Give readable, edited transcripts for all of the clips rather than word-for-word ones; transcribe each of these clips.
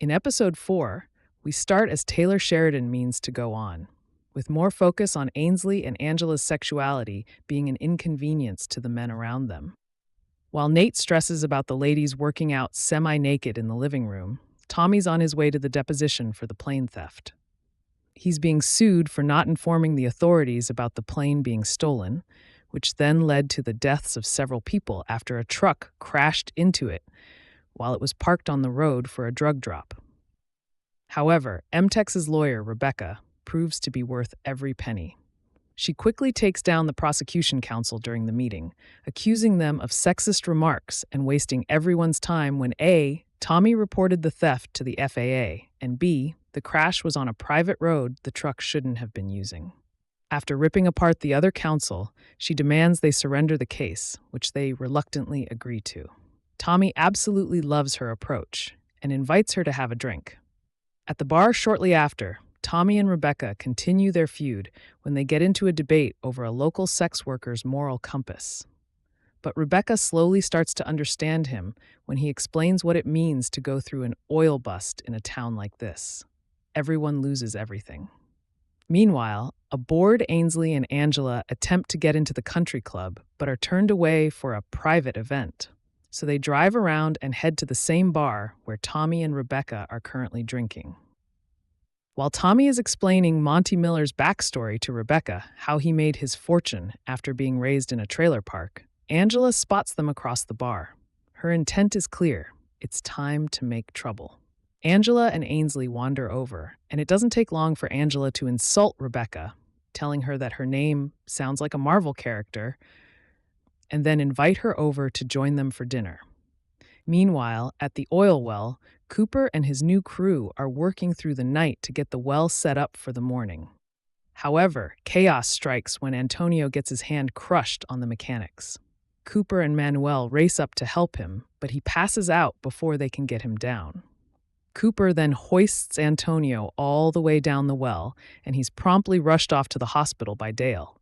In episode 4, we start as Taylor Sheridan means to go on, with more focus on Ainsley and Angela's sexuality being an inconvenience to the men around them. While Nate stresses about the ladies working out semi-naked in the living room, Tommy's on his way to the deposition for the plane theft. He's being sued for not informing the authorities about the plane being stolen, which then led to the deaths of several people after a truck crashed into it while it was parked on the road for a drug drop. However, MTEX's lawyer, Rebecca, proves to be worth every penny. She quickly takes down the prosecution counsel during the meeting, accusing them of sexist remarks and wasting everyone's time when A, Tommy reported the theft to the FAA, and B, the crash was on a private road the truck shouldn't have been using. After ripping apart the other counsel, she demands they surrender the case, which they reluctantly agree to. Tommy absolutely loves her approach and invites her to have a drink. At the bar shortly after, Tommy and Rebecca continue their feud when they get into a debate over a local sex worker's moral compass. But Rebecca slowly starts to understand him when he explains what it means to go through an oil bust in a town like this. Everyone loses everything. Meanwhile, a bored Ainsley and Angela attempt to get into the country club but are turned away for a private event. So they drive around and head to the same bar where Tommy and Rebecca are currently drinking. While Tommy is explaining Monty Miller's backstory to Rebecca, how he made his fortune after being raised in a trailer park, Angela spots them across the bar. Her intent is clear. It's time to make trouble. Angela and Ainsley wander over, and it doesn't take long for Angela to insult Rebecca, telling her that her name sounds like a Marvel character, and then invite her over to join them for dinner. Meanwhile, at the oil well, Cooper and his new crew are working through the night to get the well set up for the morning. However, chaos strikes when Antonio gets his hand crushed on the mechanics. Cooper and Manuel race up to help him, but he passes out before they can get him down. Cooper then hoists Antonio all the way down the well, and he's promptly rushed off to the hospital by Dale.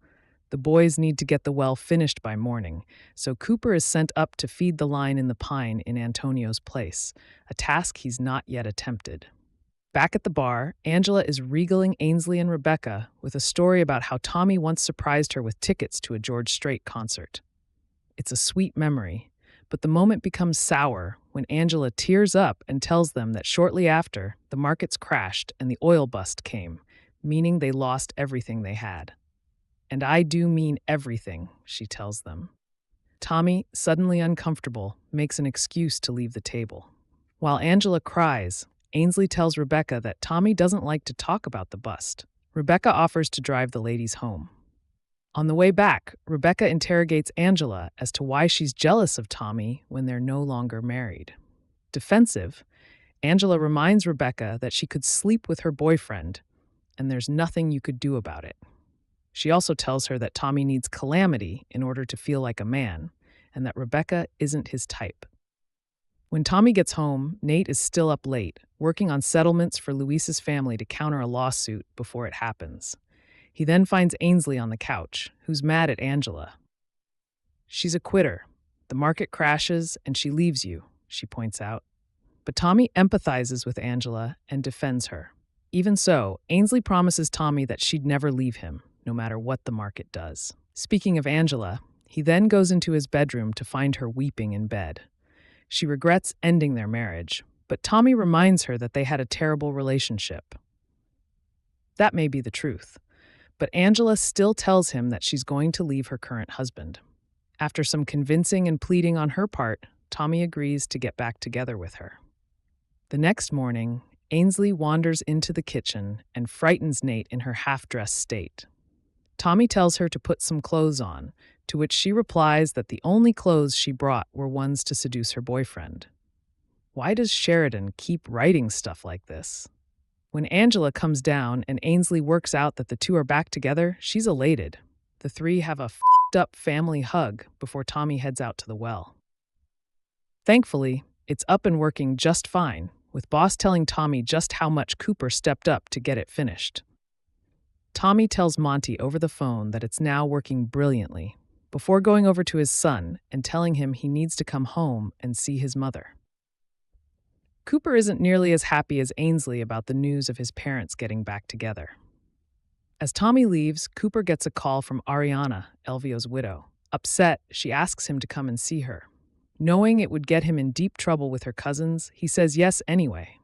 The boys need to get the well finished by morning, so Cooper is sent up to feed the line in the pine in Antonio's place, a task he's not yet attempted. Back at the bar, Angela is regaling Ainsley and Rebecca with a story about how Tommy once surprised her with tickets to a George Strait concert. It's a sweet memory, but the moment becomes sour when Angela tears up and tells them that shortly after, the markets crashed and the oil bust came, meaning they lost everything they had. And I do mean everything, she tells them. Tommy, suddenly uncomfortable, makes an excuse to leave the table. While Angela cries, Ainsley tells Rebecca that Tommy doesn't like to talk about the bust. Rebecca offers to drive the ladies home. On the way back, Rebecca interrogates Angela as to why she's jealous of Tommy when they're no longer married. Defensive, Angela reminds Rebecca that she could sleep with her boyfriend, and there's nothing you could do about it. She also tells her that Tommy needs calamity in order to feel like a man, and that Rebecca isn't his type. When Tommy gets home, Nate is still up late, working on settlements for Luis's family to counter a lawsuit before it happens. He then finds Ainsley on the couch, who's mad at Angela. She's a quitter. The market crashes and she leaves you, she points out. But Tommy empathizes with Angela and defends her. Even so, Ainsley promises Tommy that she'd never leave him, no matter what the market does. Speaking of Angela, he then goes into his bedroom to find her weeping in bed. She regrets ending their marriage, but Tommy reminds her that they had a terrible relationship. That may be the truth, but Angela still tells him that she's going to leave her current husband. After some convincing and pleading on her part, Tommy agrees to get back together with her. The next morning, Ainsley wanders into the kitchen and frightens Nate in her half-dressed state. Tommy tells her to put some clothes on, to which she replies that the only clothes she brought were ones to seduce her boyfriend. Why does Sheridan keep writing stuff like this? When Angela comes down and Ainsley works out that the two are back together, she's elated. The three have a f***ed-up family hug before Tommy heads out to the well. Thankfully, it's up and working just fine, with Boss telling Tommy just how much Cooper stepped up to get it finished. Tommy tells Monty over the phone that it's now working brilliantly, before going over to his son and telling him he needs to come home and see his mother. Cooper isn't nearly as happy as Ainsley about the news of his parents getting back together. As Tommy leaves, Cooper gets a call from Ariana, Elvio's widow. Upset, she asks him to come and see her. Knowing it would get him in deep trouble with her cousins, he says yes anyway.